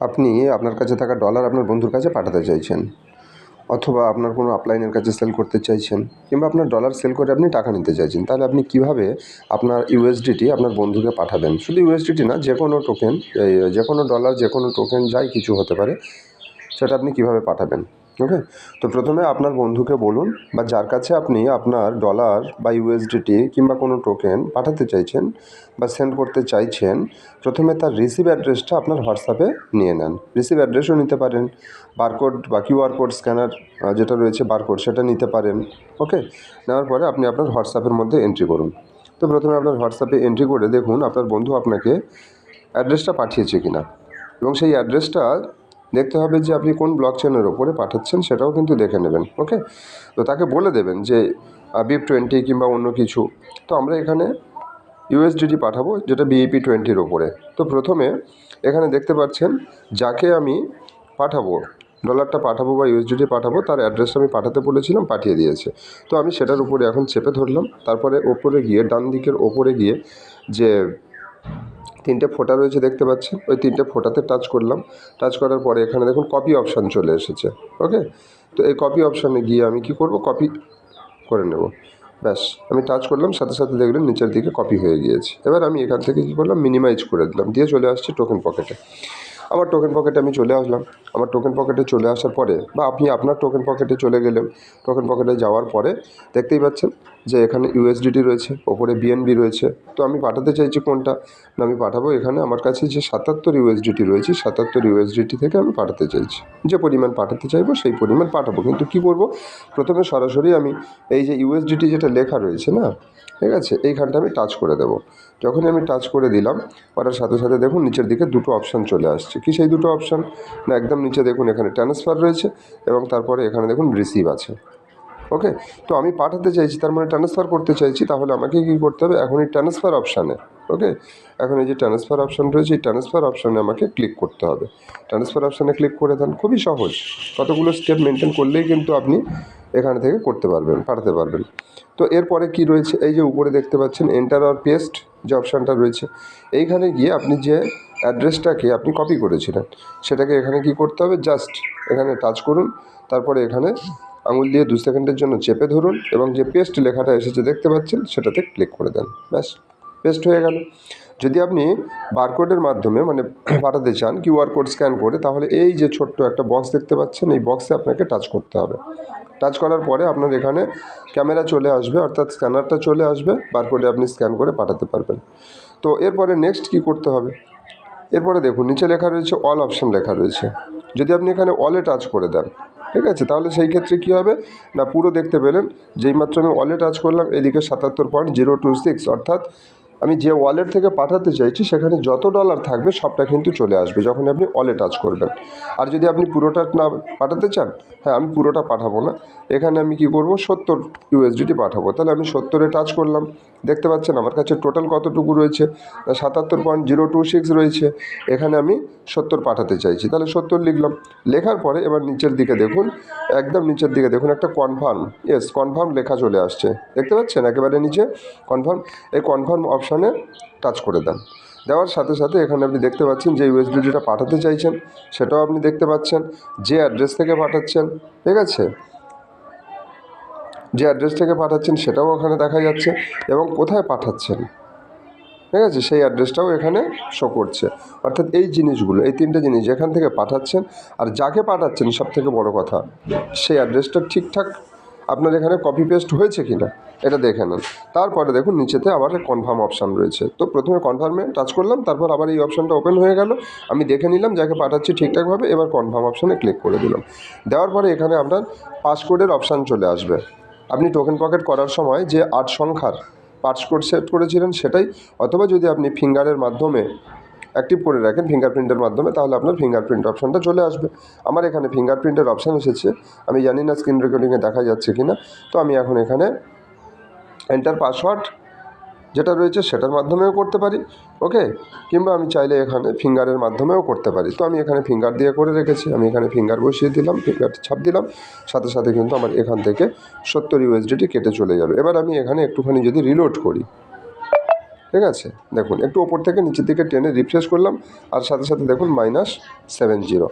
আপনি আপনার কাছে থাকা ডলার আপনার বন্ধুর কাছে পাঠাতে চাইছেন, অথবা আপনার কোনো আপলাইনের কাছে সেল করতে চাইছেন, কিংবা আপনার ডলার সেল করে আপনি টাকা নিতে চাইছেন। তাহলে আপনি কীভাবে আপনার ইউএসডিটি আপনার বন্ধুকে পাঠাবেন? শুধু ইউএসডিটি না, যে কোনো টোকেন, যে কোনো ডলার, যে কোনো টোকেন, যাই কিছু হতে পারে, সেটা আপনি কীভাবে পাঠাবেন। ওকে, তো প্রথমে আপনার বন্ধুকে বলুন, বা যার কাছে আপনি আপনার ডলার বা ইউএসডিটি কিংবা কোনো টোকেন পাঠাতে চাইছেন বা সেন্ড করতে চাইছেন, প্রথমে তার রিসিভ অ্যাড্রেসটা আপনার হোয়াটসঅ্যাপে নিয়ে নেন। রিসিভ অ্যাড্রেসও নিতে পারেন, বারকোড বা কিউআর কোড স্ক্যানার যেটা রয়েছে বারকোড, সেটা নিতে পারেন। ওকে, নেওয়ার পরে আপনি আপনার হোয়াটসঅ্যাপের মধ্যে এন্ট্রি করুন। তো প্রথমে আপনার হোয়াটসঅ্যাপে এন্ট্রি করে দেখুন আপনার বন্ধু আপনাকে অ্যাড্রেসটা পাঠিয়েছে কিনা, এবং সেই অ্যাড্রেসটা দেখতে হবে যে আপনি কোন ব্লক চেনের ওপরে পাঠাচ্ছেন, সেটাও কিন্তু দেখে নেবেন। ওকে, তো তাকে বলে দেবেন যে BIP20 কিংবা অন্য কিছু। তো আমরা এখানে ইউএসডিটি পাঠাবো, যেটা BIP20 ওপরে। তো প্রথমে এখানে দেখতে পাচ্ছেন যাকে আমি পাঠাবো, ডলারটা পাঠাবো বা ইউএসডিটি পাঠাবো, তার অ্যাড্রেসটা আমি পাঠাতে বলেছিলাম, পাঠিয়ে দিয়েছে। তো আমি সেটার উপরে এখন চেপে ধরলাম, তারপরে ওপরে গিয়ে, ডান দিকের ওপরে গিয়ে যে তিনটে ফোঁটা রয়েছে দেখতে পাচ্ছেন, ওই তিনটে ফোঁটাতে টাচ করলাম। টাচ করার পরে এখানে দেখুন কপি অপশান চলে এসেছে। ওকে, তো এই কপি অপশানে গিয়ে আমি কি করব, কপি করে নেব। ব্যাস, আমি টাচ করলাম, সাথে সাথে দেখলেন নিচের দিকে কপি হয়ে গিয়েছে। এবার আমি এখান থেকে কী করলাম, মিনিমাইজ করে দিলাম, দিয়ে চলে আসছি টোকেন পকেটে। আমার টোকেন পকেটে আমি চলে আসলাম। আমার টোকেন পকেটে চলে আসার পরে, বা আপনি আপনার টোকেন পকেটে চলে গেলেন, টোকেন পকেটে যাওয়ার পরে দেখতেই পাচ্ছেন যে এখানে ইউএসডিটি রয়েছে, ওপরে বিএনবি রয়েছে। তো আমি পাঠাতে চাইছি কোনটা, না আমি পাঠাবো এখানে আমার কাছে যে 77 ইউএসডিটি রয়েছে, 77 ইউএসডিটি থেকে আমি পাঠাতে চাইছি। যে পরিমাণ পাঠাতে চাইবো সেই পরিমাণ পাঠাবো, কিন্তু কী করব, প্রথমে সরাসরি আমি এই যে ইউএসডিটি যেটা লেখা রয়েছে না, ঠিক আছে, এইখানটা আমি টাচ করে দেবো। যখনই আমি টাচ করে দিলাম, করার সাথে সাথে দেখুন নিচের দিকে দুটো অপশান চলে আসছে। কি সেই দুটো অপশান, না একদম নিচে দেখুন এখানে ট্রান্সফার রয়েছে, এবং তারপরে এখানে দেখুন রিসিভ আছে। ওকে, তো আমি পাঠাতে চাইছি, তার মানে ট্রান্সফার করতে চাইছি, তাহলে আমাকে কী করতে হবে, এখন এই ট্রান্সফার অপশানে, ওকে, এখন এই যে ট্রান্সফার অপশান রয়েছে, এই ট্রান্সফার অপশানে আমাকে ক্লিক করতে হবে। ট্রান্সফার অপশানে ক্লিক করে দেন, খুবই সহজ, কতগুলো স্টেপ মেনটেন করলেই কিন্তু আপনি এখান থেকে করতে পারবেন, পাঠাতে পারবেন। তো এরপরে কি রয়েছে, এই যে উপরে দেখতে পাচ্ছেন এন্টার অর পেস্ট যে অপশানটা রয়েছে, এইখানে গিয়ে আপনি যে অ্যাড্রেসটাকে আপনি কপি করেছিলেন, সেটাকে এখানে কি করতে হবে, জাস্ট এখানে টাচ করুন, তারপরে এখানে আঙুল দিয়ে 2 সেকেন্ডের জন্য চেপে ধরুন, এবং যে পেস্ট লেখাটা এসেছে দেখতে পাচ্ছেন, সেটাতে ক্লিক করে দেন। ব্যাস, পেস্ট হয়ে গেল। যদি আপনি বারকোডের মাধ্যমে মানে পাঠাতে চান কিউআর কোড স্ক্যান করে, তাহলে এই যে ছোট্ট একটা বক্স দেখতে পাচ্ছেন, এই বক্সে আপনাকে টাচ করতে হবে। টাচ করার পরে আপনার এখানে ক্যামেরা চলে আসবে, অর্থাৎ স্ক্যানারটা চলে আসবে, বারকোডে আপনি স্ক্যান করে পাঠাতে পারবেন। তো এরপরে নেক্সট কি করতে হবে, এরপরে দেখুন নিচে লেখা রয়েছে অল অপশান লেখা রয়েছে। যদি আপনি এখানে অলে টাচ করে দেন, ঠিক আছে, তাহলে সেই ক্ষেত্রে কী হবে, না পুরো দেখতে পেলেন, যেইমাত্র আমি অলে টাচ করলাম, এদিকে 77.026, অর্থাৎ আমি যে ওয়ালেট থেকে পাঠাতে চাইছি সেখানে যত ডলার থাকবে সবটা কিন্তু চলে আসবে যখন আপনি অলে টাচ করবেন। আর যদি আপনি পুরোটা না পাঠাতে চান, হ্যাঁ আমি পুরোটা পাঠাবো না, এখানে আমি কি করব, 70 ইউএসডিটি পাঠাবো। তাহলে আমি 70-এ টাচ করলাম, দেখতে পাচ্ছেন আমার কাছে টোটাল কতটুকু রয়েছে, 77.026 রয়েছে। এখানে আমি 70 পাঠাতে চাইছি, তাহলে 70 লিখলাম। লেখার পরে এবার নিচের দিকে দেখুন, একদম নিচের দিকে দেখুন একটা কনফার্ম, ইয়েস কনফার্ম লেখা চলে আসছে, দেখতে পাচ্ছেন একেবারে নিচে কনফার্ম। এই কনফার্ম অপশানে টাচ করে দেন। দেওয়ার সাথে সাথে এখানে আপনি দেখতে পাচ্ছেন যে ইউএসডিটা পাঠাতে চাইছেন সেটাও আপনি দেখতে পাচ্ছেন, যে অ্যাড্রেস থেকে পাঠাচ্ছেন, ঠিক আছে, যে অ্যাড্রেস থেকে পাঠাচ্ছেন সেটাও ওখানে দেখা যাচ্ছে, এবং কোথায় পাঠাচ্ছেন, ঠিক আছে, সেই অ্যাড্রেসটাও এখানে শো করছে। অর্থাৎ এই জিনিসগুলো, এই তিনটে জিনিস, যেখান থেকে পাঠাচ্ছেন আর যাকে পাঠাচ্ছেন, সব থেকে বড় কথা সেই অ্যাড্রেসটা ঠিকঠাক আপনার এখানে কপি পেস্ট হয়েছে কি না এটা দেখে নেন। তারপরে দেখুন নিচেতে আবার কনফার্ম অপশান রয়েছে। তো প্রথমে কনফার্মে টাচ করলাম, তারপর আবার এই অপশানটা ওপেন হয়ে গেল, আমি দেখে নিলাম যাকে পাঠাচ্ছি ঠিকঠাকভাবে। এবার কনফার্ম অপশানে ক্লিক করে দিলাম। দেওয়ার পরে এখানে আপনার পাসকোডের অপশান চলে আসবে। আপনি টোকেন পকেট করার সময় যে 8 সংখ্যার পাসকোড সেট করেছিলেন সেটাই, অথবা যদি আপনি ফিঙ্গারের মাধ্যমে অ্যাক্টিভ করে রাখেন, ফিঙ্গারপ্রিন্টের মাধ্যমে, তাহলে আপনার ফিঙ্গারপ্রিন্ট অপশানটা চলে আসবে। আমার এখানে ফিঙ্গারপ্রিন্টের অপশান এসেছে, আমি জানি না স্ক্রিন রেকর্ডিংয়ে দেখা যাচ্ছে কি না। তো আমি এখন এখানে এন্টার পাসওয়ার্ড যেটা রয়েছে সেটার মাধ্যমেও করতে পারি, ওকে, কিংবা আমি চাইলে এখানে ফিঙ্গারের মাধ্যমেও করতে পারি। তো আমি এখানে ফিঙ্গার দিয়ে করে রেখেছি, আমি এখানে ফিঙ্গার বসিয়ে দিলাম, ফিঙ্গার ছাপ দিলাম, সাথে সাথে কিন্তু আমার এখান থেকে 70 ইউএসডিটি কেটে চলে যাবে। এবার আমি এখানে একটুখানি যদি রিলোড করি, ঠিক আছে, দেখুন একটু ওপর থেকে নিচের দিকে টেনে রিফ্রেশ করলাম, আর সাথে সাথে দেখুন -70,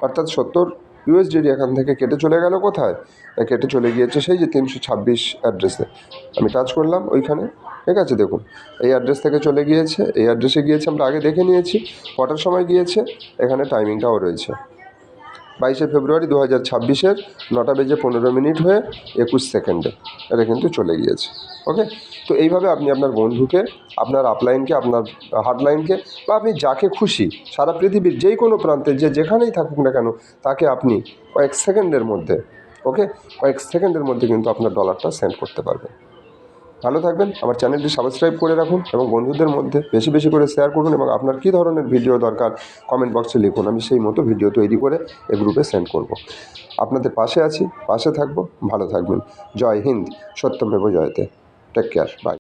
অর্থাৎ 70 ইউএসডিটি এখান থেকে কেটে চলে গেল কোথায়, কেটে চলে গিয়েছে সেই যে 326 অ্যাড্রেসে। আমি টাচ করলাম ওইখানে, ঠিক আছে, দেখুন এই অ্যাড্রেস থেকে চলে গিয়েছে, এই অ্যাড্রেসে গিয়েছে, আমরা আগে দেখে নিয়েছি কটার সময় গিয়েছে, এখানে টাইমিংটাও রয়েছে 22শে ফেব্রুয়ারি 2026-এর 9:15 হয়ে 21 সেকেন্ডে এটা কিন্তু চলে গিয়েছে। ওকে, তো এইভাবে আপনি আপনার বন্ধুকে, আপনার আপলাইনকে, আপনার হার্ডলাইনকে, বা আপনি যাকে খুশি সারা পৃথিবীর যেই কোনো প্রান্তে যে যেখানেই থাকুক না কেন, তাকে আপনি কয়েক সেকেন্ডের মধ্যে, ওকে, কয়েক সেকেন্ডের মধ্যে কিন্তু আপনার ডলারটা সেন্ড করতে পারবেন। ভালো থাকবেন, আমার চ্যানেলটি সাবস্ক্রাইব করে রাখুন এবং বন্ধুদের মধ্যে বেশি বেশি করে শেয়ার করুন, এবং আপনার কী ধরনের ভিডিও দরকার কমেন্ট বক্সে লিখুন, আমি সেই মতো ভিডিও তৈরি করে এই গ্রুপে সেন্ড করব। আপনাদের পাশে আছি, পাশে থাকবো, ভালো থাকবেন। জয় হিন্দ, সত্যমেব জয়তে। Take care, by.